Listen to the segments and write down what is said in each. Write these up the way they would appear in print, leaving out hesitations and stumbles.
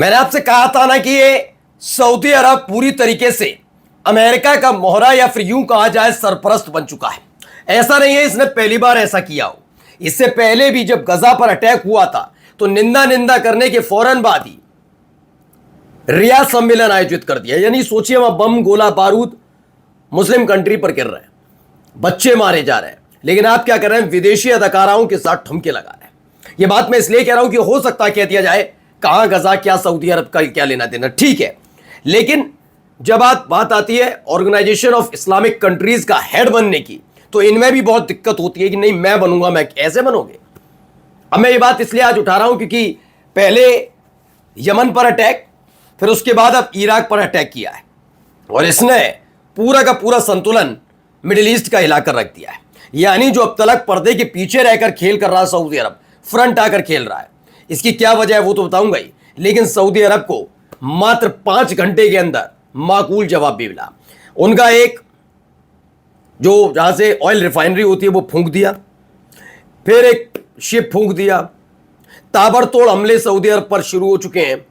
मैंने आपसे कहा था ना कि ये सऊदी अरब पूरी तरीके से अमेरिका का मोहरा या फिर यूं कहा जाए सरपरस्त बन चुका है। ऐसा नहीं है इसने पहली बार ऐसा किया हो। इससे पहले भी जब गजा पर अटैक हुआ था तो निंदा करने के फौरन बाद ही रियाद सम्मेलन आयोजित कर दिया। यानी सोचिए वहां बम गोला बारूद मुस्लिम कंट्री पर गिर रहे हैं, बच्चे मारे जा रहे हैं, लेकिन आप क्या कर रहे हैं, विदेशी अदाकाराओं के साथ ठुमके लगा रहे हैं। यह बात मैं इसलिए कह रहा हूं कि हो सकता है कह दिया जाए कहां गजा क्या सऊदी अरब का क्या लेना देना, ठीक है। लेकिन जब बात आती है ऑर्गेनाइजेशन ऑफ इस्लामिक कंट्रीज का हेड बनने की, तो इनमें भी बहुत दिक्कत होती है कि नहीं मैं बनूंगा, मैं ऐसे बनोगे। अब मैं ये बात इसलिए आज उठा रहा हूं क्योंकि पहले यमन पर अटैक, फिर उसके बाद अब इराक पर अटैक किया है और इसने पूरा का पूरा संतुलन मिडिल ईस्ट का हिलाकर रख दिया है। यानी जो अब तलक पर्दे के पीछे रहकर खेल कर रहा है सऊदी अरब, फ्रंट आकर खेल रहा है। इसकी क्या वजह है वो तो बताऊंगा ही, लेकिन सऊदी अरब को मात्र 5 घंटे के अंदर माकूल जवाब भी मिला। उनका एक जो जहां से ऑयल रिफाइनरी होती है वो फूंक दिया, फिर एक शिप फूंक दिया। ताबड़तोड़ हमले सऊदी अरब पर शुरू हो चुके हैं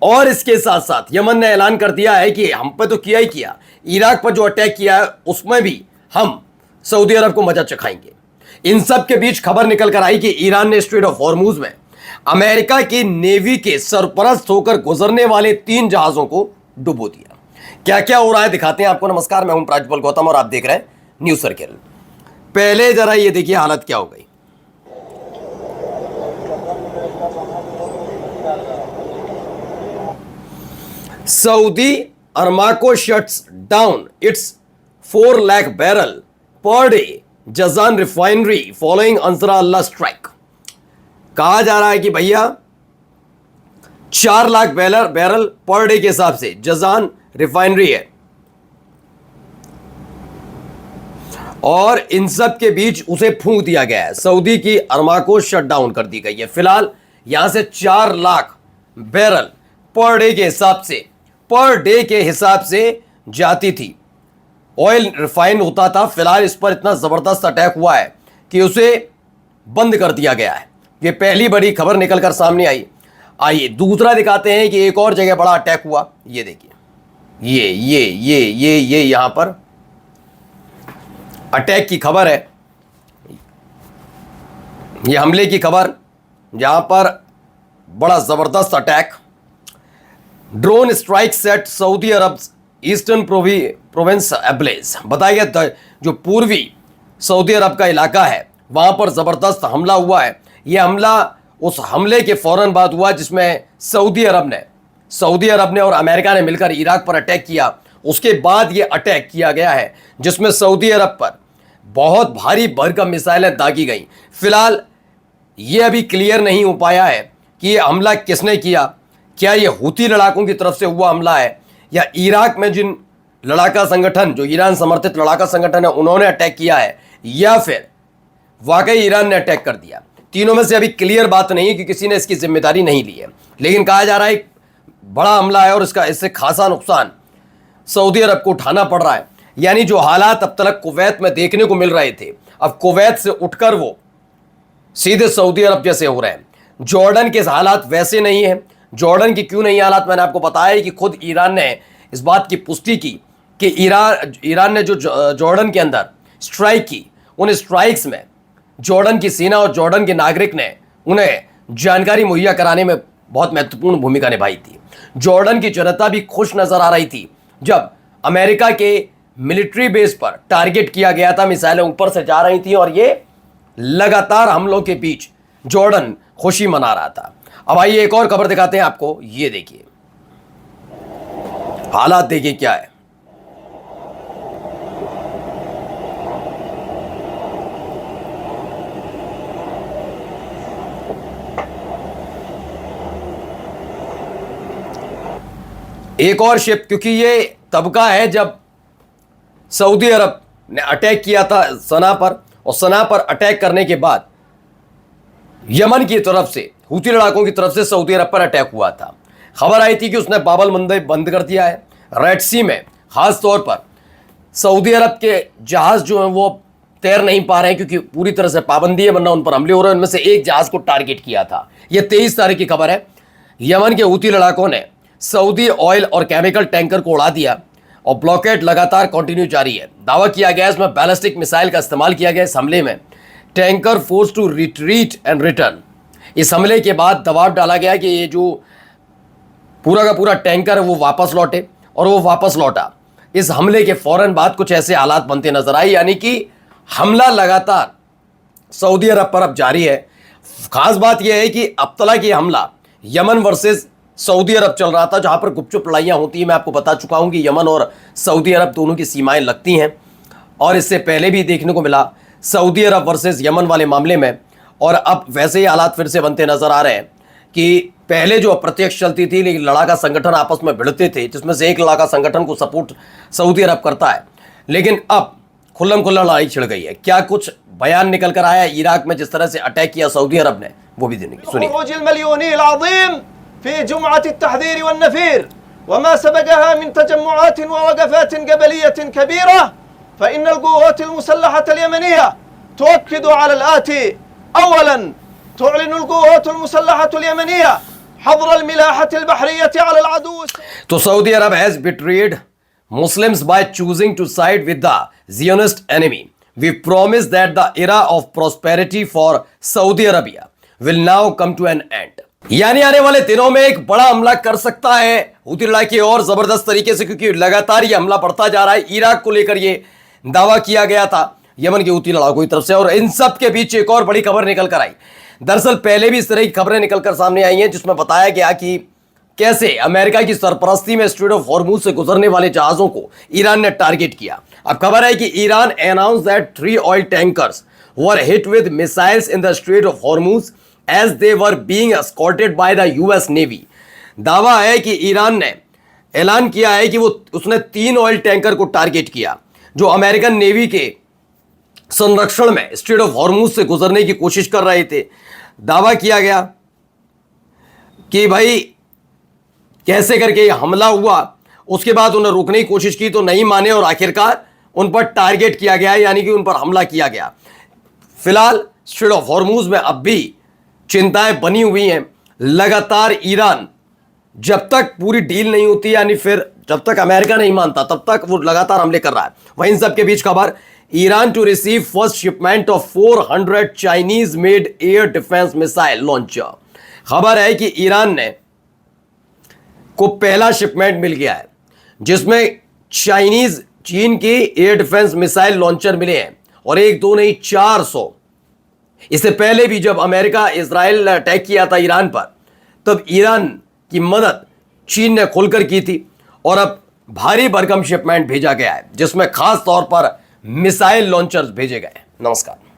और इसके साथ साथ यमन ने ऐलान कर दिया है कि हम पे तो किया ही किया, इराक पर जो अटैक किया है उसमें भी हम सऊदी अरब को मजा चखाएंगे। इन सब के बीच खबर निकल कर आई कि ईरान ने स्ट्रेट ऑफ हॉर्मूज में अमेरिका की नेवी के सरपरस्त होकर गुजरने वाले 3 जहाजों को डुबो दिया। क्या क्या हो रहा है दिखाते हैं आपको। नमस्कार, मैं हूं प्राज्वल गौतम और आप देख रहे हैं न्यूज सर्किल। पहले जरा ये देखिए हालत क्या हो गई। Saudi Aramco shuts down its 4 lakh barrel per day Jazan refinery following Ansar Allah strike. कहा जा रहा है कि भैया 4 लाख बैरल पर डे के हिसाब से जजान रिफाइनरी है और इन सब के बीच उसे फूंक दिया गया है। सऊदी की अरमाको शट डाउन कर दी गई है। फिलहाल यहां से 4 लाख बैरल पर डे के हिसाब से जाती थी, ऑयल रिफाइन होता था। फिलहाल इस पर इतना जबरदस्त अटैक हुआ है कि उसे बंद कर दिया गया है। ये पहली बड़ी खबर निकलकर सामने आई। आइए दूसरा दिखाते हैं कि एक और जगह बड़ा अटैक हुआ। ये देखिए, ये यहां पर अटैक की खबर है, ये हमले की खबर, जहां पर बड़ा जबरदस्त attack. Drone strike set Saudi Arab Eastern Province ablaze. बताया गया जो पूर्वी सऊदी अरब का इलाका है वहां पर जबरदस्त हमला हुआ है। यह हमला उस हमले के फौरन बाद हुआ जिसमें सऊदी अरब ने और अमेरिका ने मिलकर इराक पर अटैक किया। उसके बाद यह अटैक किया गया है जिसमें सऊदी अरब पर बहुत भारी भरकम मिसाइलें दागी गई। फिलहाल यह अभी क्लियर नहीं हो पाया है कि यह हमला किसने किया। क्या यह हूती लड़ाकों की तरफ से हुआ हमला है या इराक में जिन लड़ाका संगठन, जो ईरान समर्थित लड़ाका संगठन है, उन्होंने अटैक किया है, या फिर वाकई ईरान ने अटैक कर दिया। तीनों में से अभी क्लियर बात नहीं है कि किसी ने इसकी जिम्मेदारी नहीं ली है। लेकिन कहा जा रहा है एक बड़ा हमला है और इससे खासा नुकसान सऊदी अरब को उठाना पड़ रहा है। यानी जो हालात अब तक कुवैत में देखने को मिल रहे थे, अब कुवैत से उठकर वो सीधे सऊदी अरब जैसे हो रहे हैं। जॉर्डन के हालात वैसे नहीं है। जॉर्डन की क्यों नहीं हालात, मैंने आपको बताया कि खुद ईरान ने इस बात की पुष्टि की कि ईरान ने जो जॉर्डन के अंदर स्ट्राइक की, उन स्ट्राइक्स में जॉर्डन की सेना और जॉर्डन के नागरिक ने उन्हें जानकारी मुहैया कराने में बहुत महत्वपूर्ण भूमिका निभाई थी। जॉर्डन की जनता भी खुश नजर आ रही थी जब अमेरिका के मिलिट्री बेस पर टारगेट किया गया था, मिसाइलें ऊपर से जा रही थी और ये लगातार हमलों के बीच जॉर्डन खुशी मना रहा था। अब आइए एक और खबर दिखाते हैं आपको। ये देखिए हालात, देखिए क्या है। एक और शिप, क्योंकि ये तबका है जब सऊदी अरब ने अटैक किया था सना पर, और सना पर अटैक करने के बाद यमन की तरफ से, हूती लड़ाकों की तरफ से सऊदी अरब पर अटैक हुआ था। खबर आई थी कि उसने बाबल मंदब बंद कर दिया है। रेड सी में खास तौर पर सऊदी अरब के जहाज जो हैं वो तैर नहीं पा रहे हैं क्योंकि पूरी तरह से पाबंदी है, वरना उन पर हमले हो रहे हैं। उनमें से एक जहाज को टारगेट किया था। यह 23 तारीख की खबर है। यमन के हूती लड़ाकों ने सऊदी ऑयल और केमिकल टैंकर को उड़ा दिया और ब्लॉकेड लगातार कंटिन्यू जारी है। दावा किया गया इसमें बैलिस्टिक मिसाइल का इस्तेमाल किया गया। इस हमले में tanker force to retreat and return. इस हमले के बाद दबाव डाला गया कि ये जो पूरा का पूरा टैंकर है वो वापस लौटे, और वो वापस लौटा। इस हमले के फौरन बाद कुछ ऐसे हालात बनते नजर आए, यानी कि हमला लगातार सऊदी अरब पर अब जारी है। खास बात यह है कि अब तक ये हमला यमन वर्सेस सऊदी अरब चल रहा था, जहां पर गुपचुप लड़ाइयां होती हैं। मैं आपको बता चुका हूं कि यमन और सऊदी अरब दोनों की सीमाएं लगती हैं, और इससे पहले भी देखने को मिला सऊदी अरब वर्सेस यमन वाले मामले में। और अब वैसे ही हालात फिर से बनते नजर आ रहे हैं कि पहले जो अप्रत्यक्ष चलती थी, लेकिन लड़ाका संगठन आपस में भिड़ते थे, जिसमें से एक लड़ाका संगठन को सपोर्ट सऊदी अरब करता है, लेकिन अब खुल्लम खुल्ला लड़ाई छिड़ गई है। क्या कुछ बयान निकल कर आया इराक में जिस तरह से अटैक किया सऊदी अरब ने, वो भी सुनिए। तो Saudi Arab has betrayed Muslims by choosing to side with the Zionist enemy. We promise that the era of prosperity for Saudi Arabia will now come to an end. यानी आने वाले दिनों में एक बड़ा हमला कर सकता है हूती लड़ाके और जबरदस्त तरीके से, क्योंकि लगातार ये हमला बढ़ता जा रहा है। इराक को लेकर ये दावा किया गया था यमन के हूती लड़ाकों की तरफ से, और इन सब के बीच एक और बड़ी खबर निकल कर आई। दरअसल पहले भी इस तरह की खबरें निकलकर सामने आई हैं, जिसमें बताया गया कि कैसे अमेरिका की सरपरस्ती में स्ट्रेट ऑफ हॉर्मुज से गुजरने वाले जहाजों को ईरान ने टारगेट किया। अब खबर है कि Iran announce that 3 oil tankers were hit with missiles in the Strait of Hormuz as they were being escorted by the US Navy. दावा है कि ईरान ने ऐलान किया है कि उसने 3 ऑयल टैंकर को टारगेट किया जो अमेरिकन नेवी के संरक्षण में स्ट्रेट ऑफ हॉर्मुज से गुजरने की कोशिश कर रहे थे। दावा किया गया कि भाई कैसे करके हमला हुआ, उसके बाद उन्हें रोकने की कोशिश की तो नहीं माने, और आखिरकार उन पर टारगेट किया गया, यानी कि उन पर हमला किया गया। फिलहाल स्ट्रेट ऑफ हॉर्मुज में अब भी चिंताएं बनी हुई हैं। लगातार ईरान जब तक पूरी डील नहीं होती, यानी फिर जब तक अमेरिका नहीं मानता, तब तक वो लगातार हमले कर रहा है। वहीं सब के बीच खबर, Iran to receive first shipment of 400 Chinese made air defence missile launcher. खबर है कि ईरान ने को पहला शिपमेंट मिल गया है, जिसमें चीन की एयर डिफेंस मिसाइल लॉन्चर मिले हैं, और 1-2 नहीं 400। इससे पहले भी जब अमेरिका इजराइल ने अटैक किया था ईरान पर, तब ईरान की मदद चीन ने खुलकर की थी, और अब भारी भरकम शिपमेंट भेजा गया है, जिसमें खास तौर पर मिसाइल लॉन्चर्स भेजे गए। नमस्कार।